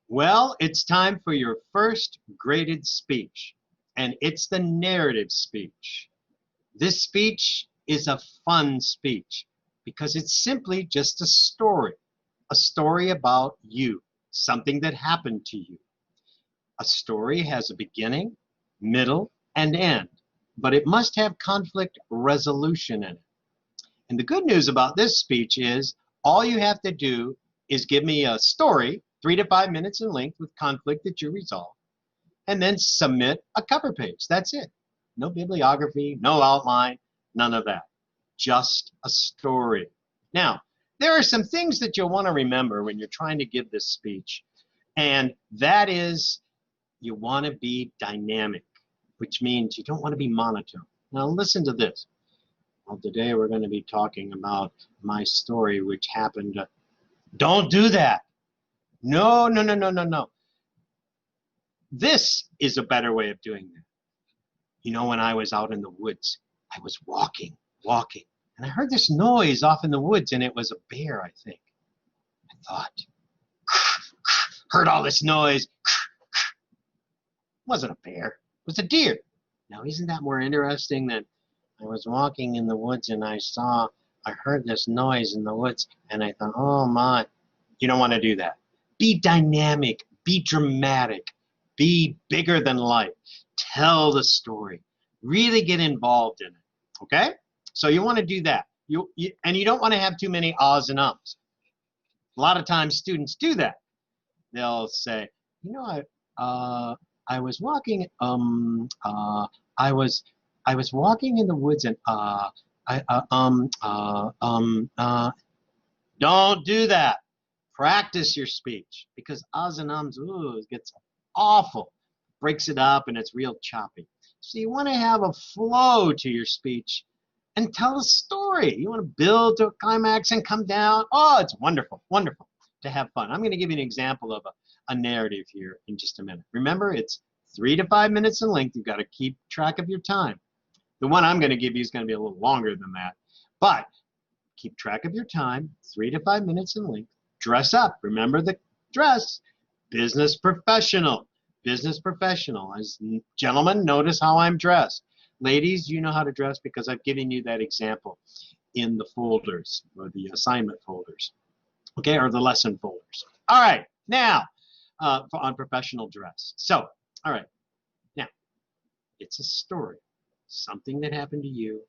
Well, it's time for your first graded speech, and it's the narrative speech. This speech is a fun speech because it's simply just a story about you, something that happened to you. A story has a beginning, middle, and end, but it must have conflict resolution in it. And the good news about this speech is all you have to do is give me a story, 3 to 5 minutes in length with conflict that you resolve, and then submit a cover page. That's it. No bibliography, no outline, none of that. Just a story. Now, there are some things that you'll want to remember when you're trying to give this speech, and that is you want to be dynamic, which means you don't want to be monotone. Now, listen to this. Well, today we're going to be talking about my story, which happened. Don't do that. No, no, no, no, no, no. This is a better way of doing that. You know, when I was out in the woods, I was walking, and I heard this noise off in the woods, and it was a bear, I think. I thought, heard all this noise. It wasn't a bear. It was a deer. Now, isn't that more interesting than I was walking in the woods and I heard this noise in the woods, and I thought, oh my. You don't want to do that. Be dynamic, be dramatic, be bigger than life. Tell the story. Really get involved in it. Okay? So you want to do that. And you don't want to have too many ahs and ums. A lot of times students do that. They'll say, you know, I was walking I was walking in the woods and don't do that. Practice your speech, because ahs and ums, it gets awful. Breaks it up and it's real choppy. So you want to have a flow to your speech and tell a story. You want to build to a climax and come down. Oh, it's wonderful, wonderful to have fun. I'm going to give you an example of a narrative here in just a minute. Remember, it's 3 to 5 minutes in length. You've got to keep track of your time. The one I'm going to give you is going to be a little longer than that. But keep track of your time, 3 to 5 minutes in length. Dress up. Remember the dress. Business professional. Business professional. As gentlemen, notice how I'm dressed. Ladies, you know how to dress because I've given you that example in the folders or the assignment folders. Okay, or the lesson folders. All right, now on professional dress. So, all right, now it's a story, something that happened to you,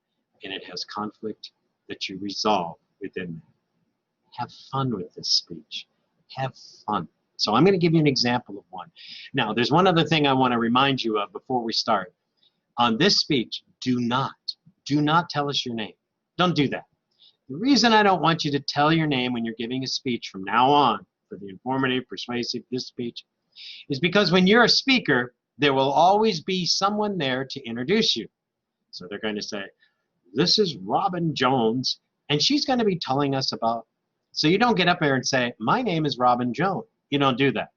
and it has conflict that you resolve within that. Have fun with this speech. Have fun. So I'm going to give you an example of one. Now, there's one other thing I want to remind you of before we start. On this speech, do not tell us your name. Don't do that. The reason I don't want you to tell your name when you're giving a speech from now on for the informative, persuasive, this speech is because when you're a speaker, there will always be someone there to introduce you. So they're going to say, this is Robin Jones, and she's going to be telling us about. So you don't get up there and say, my name is Robin Jones. You don't do that.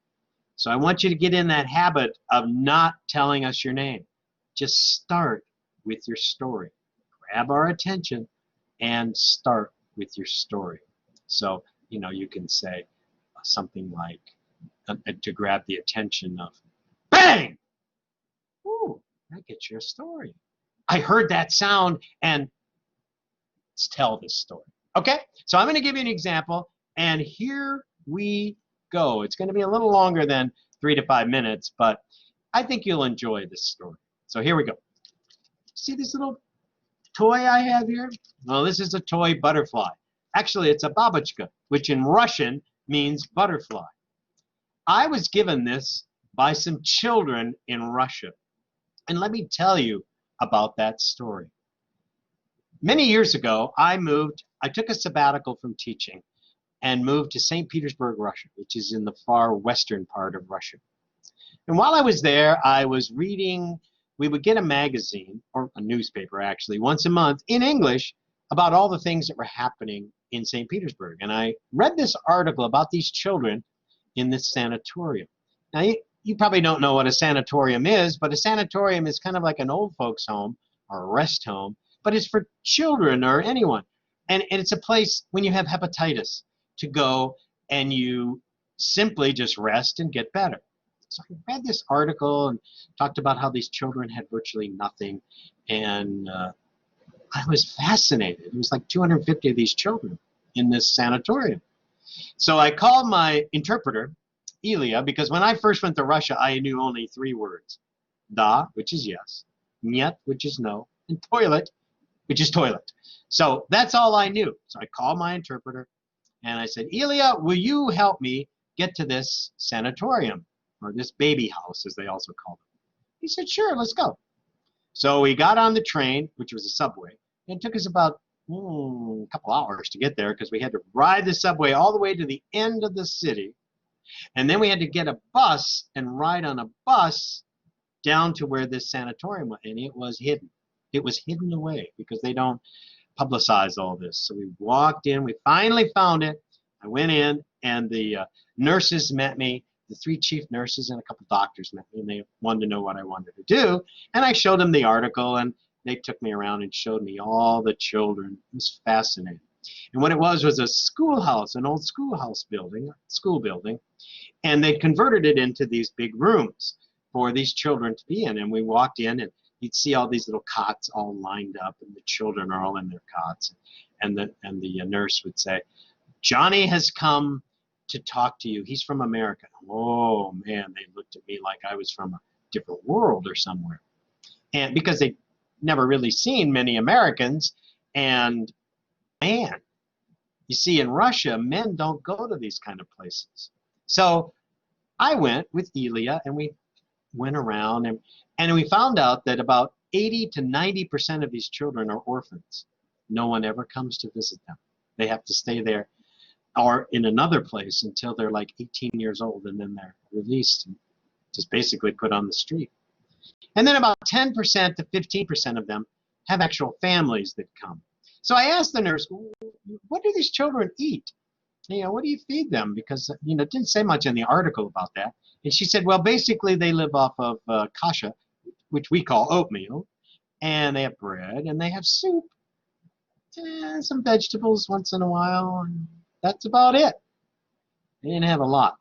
So I want you to get in that habit of not telling us your name. Just start with your story. Grab our attention and start with your story. So, you know, you can say something like, to grab the attention of, bang! Ooh, that gets your story. I heard that sound, and let's tell this story. Okay, so I'm going to give you an example, and here we go. It's going to be a little longer than 3 to 5 minutes, but I think you'll enjoy this story. So here we go. See this little toy I have here? Well, this is a toy butterfly. Actually, it's a babushka, which in Russian means butterfly. I was given this by some children in Russia. And let me tell you about that story. Many years ago, I took a sabbatical from teaching and moved to St. Petersburg, Russia, which is in the far western part of Russia. And while I was there, I was reading, we would get a magazine, or a newspaper actually, once a month in English about all the things that were happening in St. Petersburg. And I read this article about these children in this sanatorium. Now, you probably don't know what a sanatorium is, but a sanatorium is kind of like an old folks home or a rest home, but it's for children or anyone. And it's a place when you have hepatitis to go and you simply just rest and get better. So I read this article and talked about how these children had virtually nothing, and I was fascinated. It was like 250 of these children in this sanatorium. So I called my interpreter, Ilya, because when I first went to Russia, I knew only 3 words. Da, which is yes, Niet, which is no, and toilet, which is toilet. So that's all I knew. So I called my interpreter, and I said, Ilya, will you help me get to this sanatorium, or this baby house, as they also call it? He said, sure, let's go. So we got on the train, which was a subway. It took us about a couple hours to get there because we had to ride the subway all the way to the end of the city. And then we had to get a bus and ride on a bus down to where this sanatorium was. And it was hidden. It was hidden away because they don't publicize all this. So we walked in. We finally found it. I went in, and the nurses met me. The 3 chief nurses and a couple doctors met me, and they wanted to know what I wanted to do. And I showed them the article, and they took me around and showed me all the children. It was fascinating. And what it was a schoolhouse, an old schoolhouse building, school building, and they converted it into these big rooms for these children to be in. And we walked in, and you'd see all these little cots all lined up, and the children are all in their cots. And the nurse would say, Johnny has come to talk to you. He's from America. Oh man, they looked at me like I was from a different world or somewhere. And because they never really seen many Americans, and man, you see, in Russia, men don't go to these kind of places. So I went with Ilya, and we went around, and we found out that about 80 to 90% of these children are orphans. No one ever comes to visit them. They have to stay there or in another place until they're like 18 years old, and then they're released and just basically put on the street. And then about 10% to 15% of them have actual families that come. So I asked the nurse, what do these children eat? You know, what do you feed them? Because, you know, it didn't say much in the article about that. And she said, well, basically they live off of kasha, which we call oatmeal, and they have bread, and they have soup, and some vegetables once in a while, and that's about it. They didn't have a lot.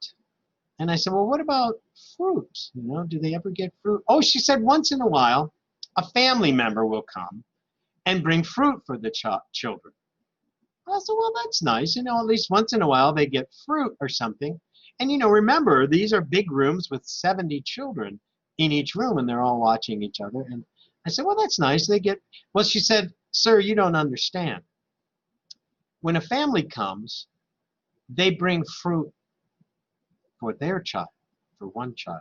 And I said, well, what about fruit? You know, do they ever get fruit? Oh, she said once in a while, a family member will come and bring fruit for the children. I said, well, that's nice. You know, at least once in a while they get fruit or something. And, you know, remember, these are big rooms with 70 children in each room, and they're all watching each other. And I said, well, that's nice. They get, well, she said, sir, you don't understand. When a family comes, they bring fruit for their child, for one child.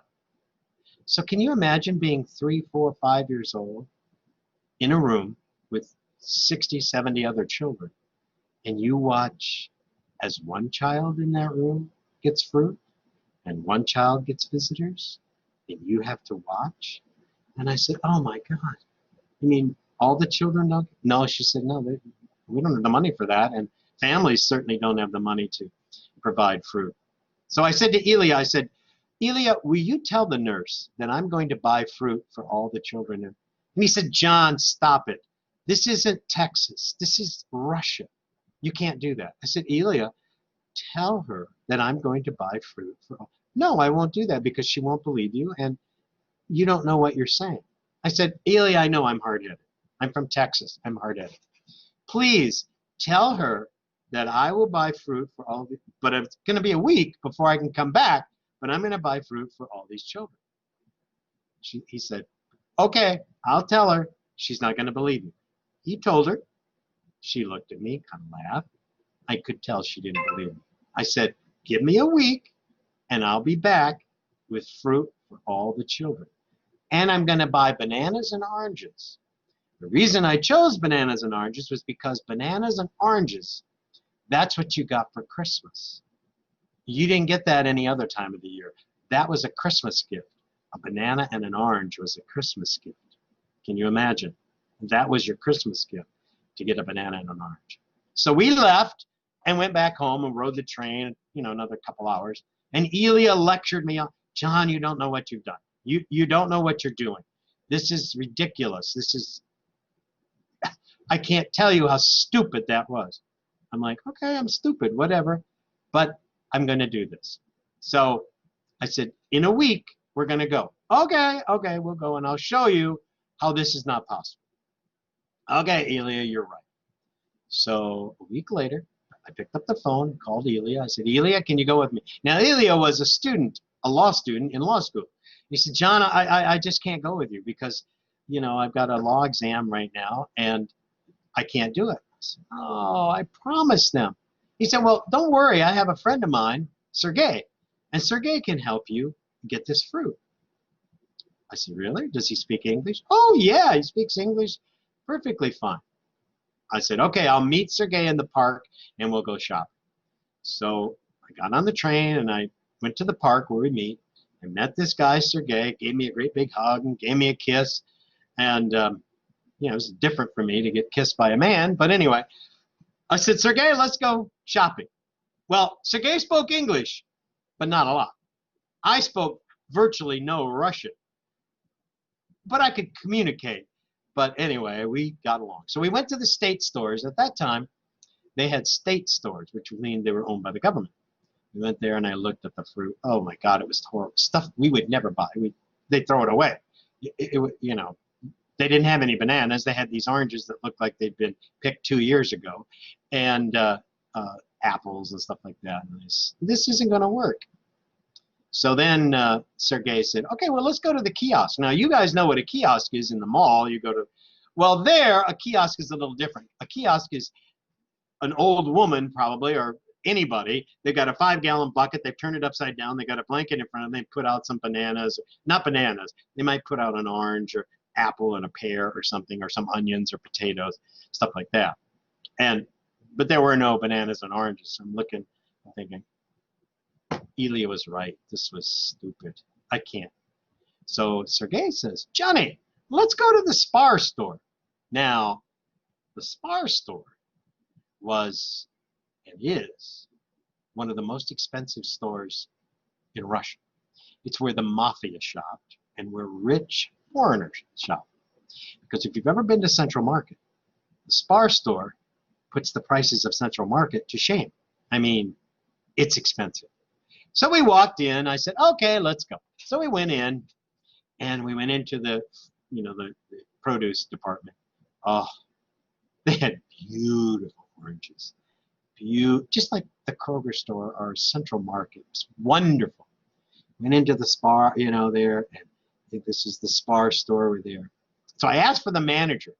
So can you imagine being 3, 4, 5 years old in a room with 60, 70 other children, and you watch as one child in that room gets fruit and one child gets visitors, and you have to watch? And I said, oh my God, you mean all the children don't? No, she said, no, we don't have the money for that, and families certainly don't have the money to provide fruit. So I said to Ilya, I said, Ilya, will you tell the nurse that I'm going to buy fruit for all the children? And he said, John, stop it. This isn't Texas. This is Russia. You can't do that. I said, Ilya, tell her that I'm going to buy fruit for all. No, I won't do that because she won't believe you, and you don't know what you're saying. I said, Ilya, I know I'm hard-headed. I'm from Texas. I'm hard-headed. Please tell her that I will buy fruit for all of it, but it's going to be a week before I can come back, but I'm going to buy fruit for all these children. He said, okay, I'll tell her. She's not going to believe you. He told her. She looked at me, kind of laughed. I could tell she didn't believe me. I said, give me a week, and I'll be back with fruit for all the children. And I'm going to buy bananas and oranges. The reason I chose bananas and oranges was because bananas and oranges, that's what you got for Christmas. You didn't get that any other time of the year. That was a Christmas gift. A banana and an orange was a Christmas gift. Can you imagine? That was your Christmas gift, to get a banana and an orange. So we left and went back home and rode the train, you know, another couple hours. And Ilya lectured me on, John, you don't know what you've done. You don't know what you're doing. This is ridiculous. This is, I can't tell you how stupid that was. I'm like, okay, I'm stupid, whatever, but I'm going to do this. So I said, in a week, we're going to go. Okay, okay, we'll go, and I'll show you how this is not possible. Okay, Elia, you're right. So a week later, I picked up the phone, called Elia. I said, Elia, can you go with me? Now, Elia was a student, a law student in law school. He said, John, I just can't go with you because, you know, I've got a law exam right now, and I can't do it. I said, oh, I promised them. He said, well, don't worry. I have a friend of mine, Sergey, and Sergey can help you get this fruit. I said, really? Does he speak English? Oh, yeah, he speaks English perfectly fine. I said, okay, I'll meet Sergey in the park, and we'll go shopping. So I got on the train, and I went to the park where we meet. I met this guy, Sergey, gave me a great big hug and gave me a kiss. And, you know, it was different for me to get kissed by a man. But anyway, I said, Sergey, let's go shopping. Well, Sergey spoke English, but not a lot. I spoke virtually no Russian, but I could communicate. But anyway, we got along. So we went to the state stores. At that time, they had state stores, which would mean they were owned by the government. We went there, and I looked at the fruit. Oh, my God, it was horrible. Stuff we would never buy. They'd throw it away. You know, they didn't have any bananas. They had these oranges that looked like they'd been picked 2 years ago, and apples and stuff like that. And this isn't going to work. So then Sergey said, okay, well, let's go to the kiosk. Now, you guys know what a kiosk is in the mall. You go to, well, there, a kiosk is a little different. A kiosk is an old woman, probably, or anybody. They've got a 5-gallon bucket. They've turned it upside down. They got a blanket in front of them. They put out some bananas. Not bananas. They might put out an orange or apple and a pear or something, or some onions or potatoes, stuff like that. But there were no bananas and oranges. So I'm looking, I'm thinking, Elia was right. This was stupid. I can't. So Sergey says, Johnny, let's go to the Spar store. Now, the Spar store was and is one of the most expensive stores in Russia. It's where the mafia shopped and where rich foreigners shop. Because if you've ever been to Central Market, the Spar store puts the prices of Central Market to shame. I mean, it's expensive. So we walked in. I said, okay, let's go. So we went in, and we went into the, you know, the produce department. Oh, they had beautiful oranges. Just like the Kroger store or Central Market. It was wonderful. Went into the Spar, you know, there, and I think this is the Spar store over there. So I asked for the manager,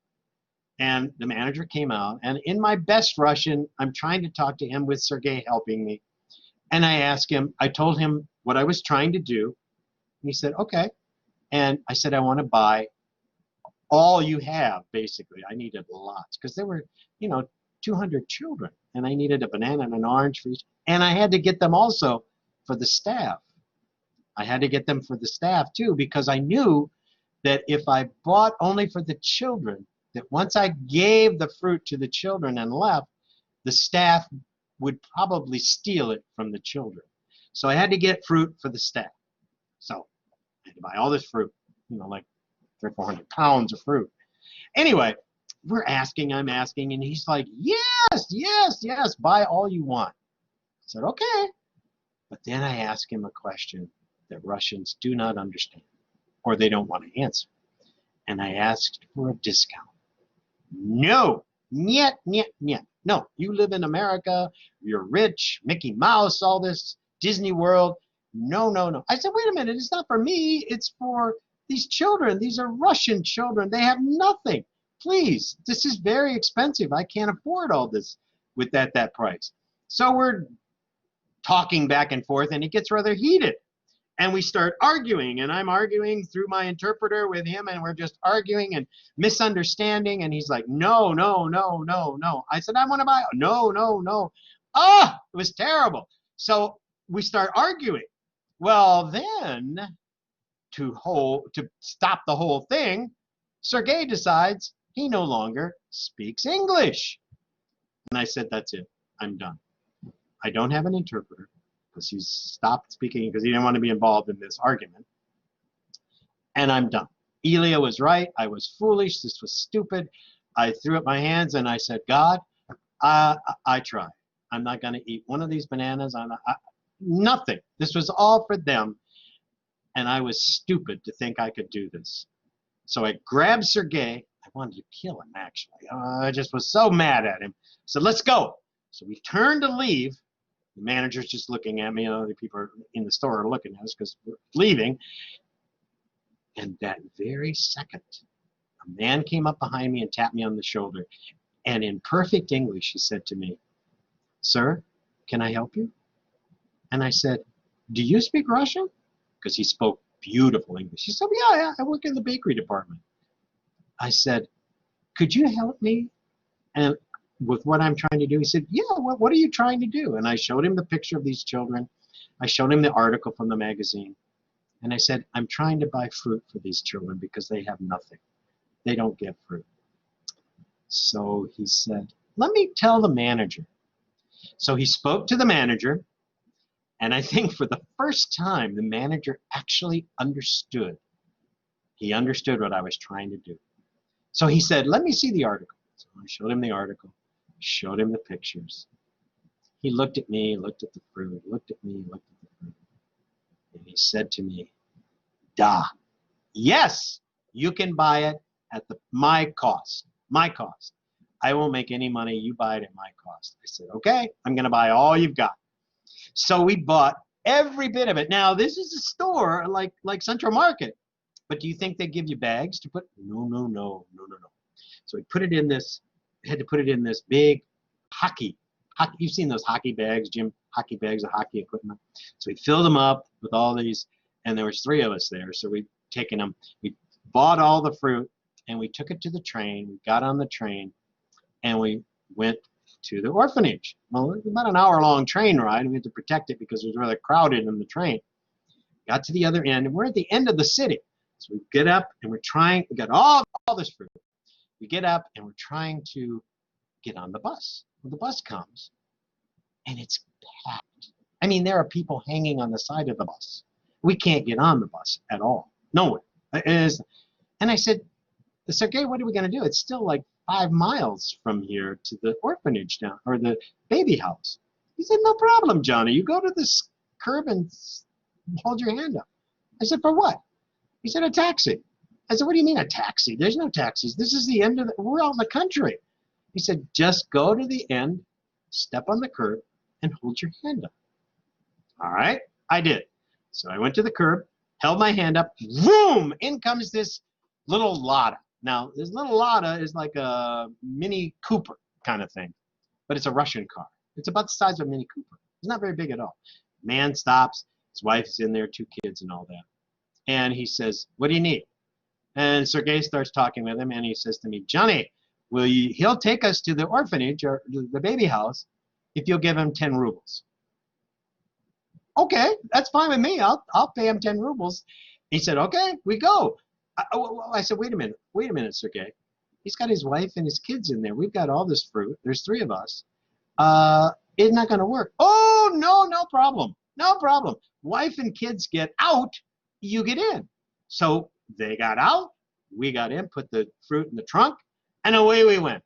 and the manager came out, and in my best Russian, I'm trying to talk to him with Sergey helping me. And I asked him, I told him what I was trying to do. And he said, okay. And I said, I want to buy all you have, basically. I needed lots because there were, you know, 200 children. And I needed a banana and an orange for each. And I had to get them also for the staff. I had to get them for the staff, too, because I knew that if I bought only for the children, that once I gave the fruit to the children and left, the staff would probably steal it from the children. So I had to get fruit for the staff. So I had to buy all this fruit, you know, like 300 or 400 pounds of fruit. Anyway, I'm asking, and he's like, yes, yes, yes, buy all you want. I said, okay. But then I asked him a question that Russians do not understand, or they don't want to answer. And I asked for a discount. No, niet, niet, niet. No, you live in America, you're rich, Mickey Mouse, all this, Disney World. No, no, no. I said, wait a minute, it's not for me, it's for these children. These are Russian children. They have nothing. Please, this is very expensive. I can't afford all this with that price. So we're talking back and forth, and it gets rather heated. And we start arguing, and I'm arguing through my interpreter with him, and we're just arguing and misunderstanding. And he's like, no, no, no, no, no. I said, I want to buy. No, no, no. Ah, it was terrible. So we start arguing. Well, then, to stop the whole thing, Sergey decides he no longer speaks English. And I said, that's it. I'm done. I don't have an interpreter. Because he's stopped speaking because he didn't want to be involved in this argument. And I'm done. Elia was right. I was foolish. This was stupid. I threw up my hands and I said, God, I tried. I'm not going to eat one of these bananas. nothing. This was all for them. And I was stupid to think I could do this. So I grabbed Sergey. I wanted to kill him, actually. I just was so mad at him. I said, let's go. So we turned to leave. The manager's just looking at me. The people in the store are looking at us because we're leaving. And that very second, a man came up behind me and tapped me on the shoulder. And in perfect English, he said to me, sir, can I help you? And I said, do you speak Russian? Because he spoke beautiful English. He said, yeah, I work in the bakery department. I said, could you help me and with what I'm trying to do? He said, yeah, what are you trying to do? And I showed him the picture of these children. I showed him the article from the magazine. And I said, I'm trying to buy fruit for these children because they have nothing. They don't get fruit. So he said, let me tell the manager. So he spoke to the manager. And I think for the first time, the manager actually understood. He understood what I was trying to do. So he said, let me see the article. So I showed him the article, showed him the pictures. He looked at me, looked at the fruit, looked at me, looked at the fruit. And he said to me, da, yes, you can buy it at my cost, my cost. I won't make any money, you buy it at my cost. I said, okay, I'm gonna buy all you've got. So we bought every bit of it. Now, this is a store like Central Market. But do you think they give you bags to put? No. So we put it in this, had to put it in this big hockey. You've seen those hockey bags, gym hockey bags of hockey equipment. So we filled them up with all these, and there was 3 of us there. So we'd taken them, we bought all the fruit, and we took it to the train. We got on the train, and we went to the orphanage. Well, it was about an hour-long train ride, and we had to protect it because it was really crowded in the train. Got to the other end, and we're at the end of the city. So we get up, and we got all this fruit. We get up, and we're trying to get on the bus. Well, the bus comes, and it's packed. I mean, there are people hanging on the side of the bus. We can't get on the bus at all. Nowhere. And I said, Sergey, what are we going to do? It's still like 5 miles from here to the orphanage down, or the baby house. He said, no problem, Johnny. You go to this curb and hold your hand up. I said, for what? He said, a taxi. I said, what do you mean a taxi? There's no taxis. This is the end of we're out in the country. He said, just go to the end, step on the curb, and hold your hand up. All right, I did. So I went to the curb, held my hand up, boom, in comes this little Lada. Now, this little Lada is like a Mini Cooper kind of thing, but it's a Russian car. It's about the size of a Mini Cooper. It's not very big at all. Man stops, his wife's in there, 2 kids and all that. And he says, what do you need? And Sergey starts talking with him, and he says to me, Johnny, he'll take us to the orphanage or the baby house if you'll give him 10 rubles. Okay, that's fine with me. I'll pay him 10 rubles. He said, okay, we go. I said, wait a minute, Sergey. He's got his wife and his kids in there. We've got all this fruit. There's 3 of us. It's not going to work. Oh, no problem. No problem. Wife and kids get out, you get in. So they got out, we got in, put the fruit in the trunk, and away we went.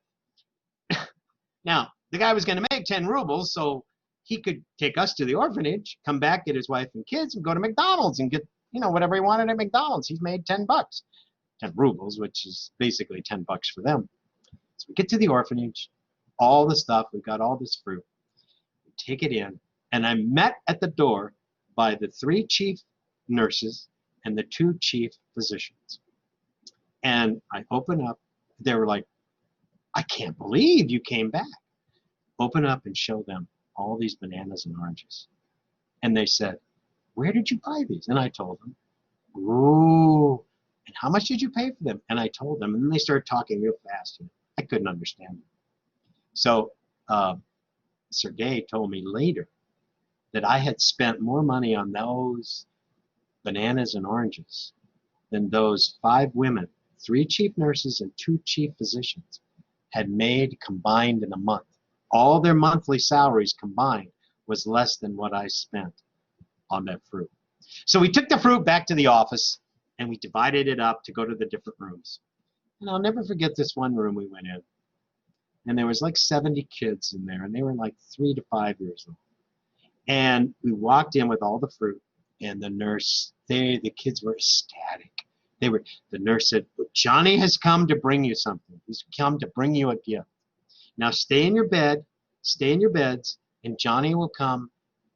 Now, the guy was going to make 10 rubles, so he could take us to the orphanage, come back, get his wife and kids, and go to McDonald's and get, whatever he wanted at McDonald's. He's made 10 bucks. 10 rubles, which is basically 10 bucks for them. So we get to the orphanage, all the stuff, we've got all this fruit. We take it in, and I'm met at the door by the 3 chief nurses and the 2 chief physicians. And I open up, they were like, I can't believe you came back. Open up and show them all these bananas and oranges. And they said, where did you buy these? And I told them, ooh, and how much did you pay for them? And I told them, and then they started talking real fast. I couldn't understand them. So Sergey told me later that I had spent more money on those bananas and oranges than those 5 women, 3 chief nurses and 2 chief physicians had made combined in a month. All their monthly salaries combined was less than what I spent on that fruit. So we took the fruit back to the office and we divided it up to go to the different rooms. And I'll never forget this one room we went in. And there was like 70 kids in there, and they were like 3 to 5 years old. And we walked in with all the fruit, and the nurse, the kids were ecstatic. The nurse said, "Well, Johnny has come to bring you something. He's come to bring you a gift. Now stay in your bed, stay in your beds, and Johnny will come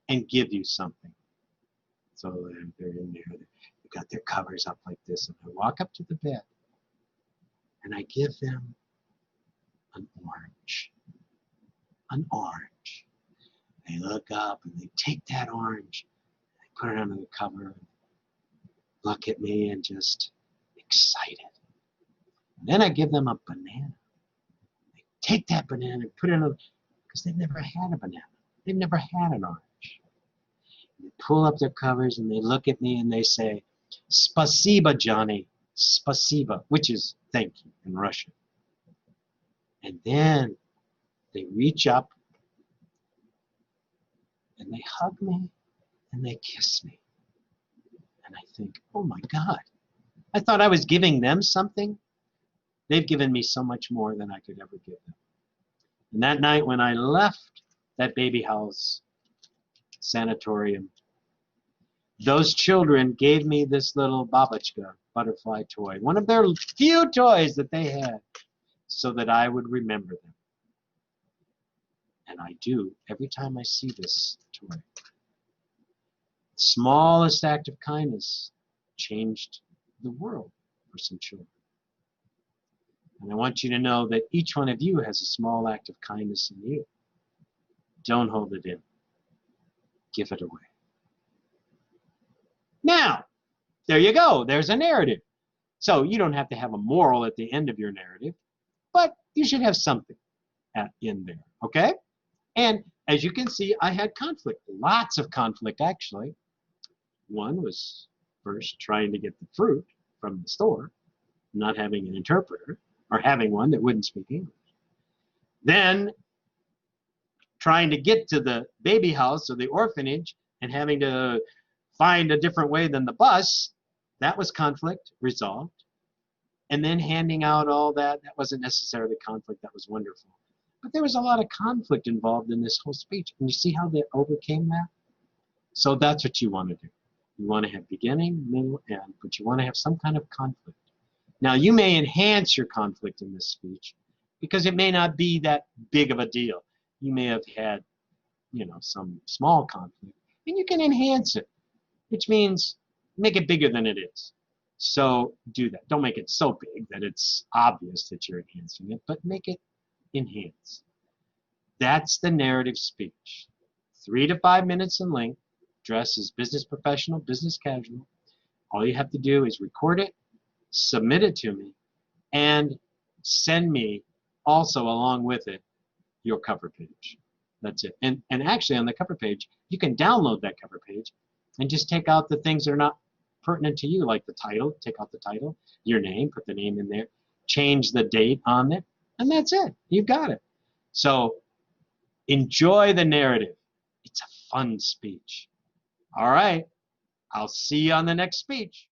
and give you something." So they're in there. They've got their covers up like this, and I walk up to the bed, and I give them an orange. An orange. They look up, and they take that orange, they put it under the cover, and look at me, and just excited. And then I give them a banana. They take that banana and put it in because they've never had a banana. They've never had an orange. They pull up their covers and they look at me and they say, "Spasiba, Johnny, spasiba," which is thank you in Russian. And then they reach up and they hug me and they kiss me. And I think, oh my God, I thought I was giving them something. They've given me so much more than I could ever give them. And that night when I left that baby house sanatorium, those children gave me this little babushka, butterfly toy, one of their few toys that they had, so that I would remember them. And I do every time I see this toy. The smallest act of kindness changed the world for some children. And I want you to know that each one of you has a small act of kindness in you. Don't hold it in. Give it away. Now, there you go. There's a narrative. So you don't have to have a moral at the end of your narrative, but you should have something in there, okay? And as you can see, I had conflict, lots of conflict actually. One was first trying to get the fruit from the store, not having an interpreter, or having one that wouldn't speak English. Then trying to get to the baby house or the orphanage and having to find a different way than the bus. That was conflict resolved. And then handing out all that wasn't necessarily conflict. That was wonderful. But there was a lot of conflict involved in this whole speech. And you see how they overcame that? So that's what you want to do. You want to have beginning, middle, end, but you want to have some kind of conflict. Now, you may enhance your conflict in this speech because it may not be that big of a deal. You may have had, some small conflict, and you can enhance it, which means make it bigger than it is. So do that. Don't make it so big that it's obvious that you're enhancing it, but make it enhance. That's the narrative speech. 3 to 5 minutes in length. Dress as business professional, business casual. All you have to do is record it, submit it to me, and send me also along with it your cover page. That's it. And actually on the cover page, you can download that cover page and just take out the things that are not pertinent to you, like the title. Take out the title, your name, put the name in there, change the date on it, and that's it. You've got it. So enjoy the narrative. It's a fun speech. All right. I'll see you on the next speech.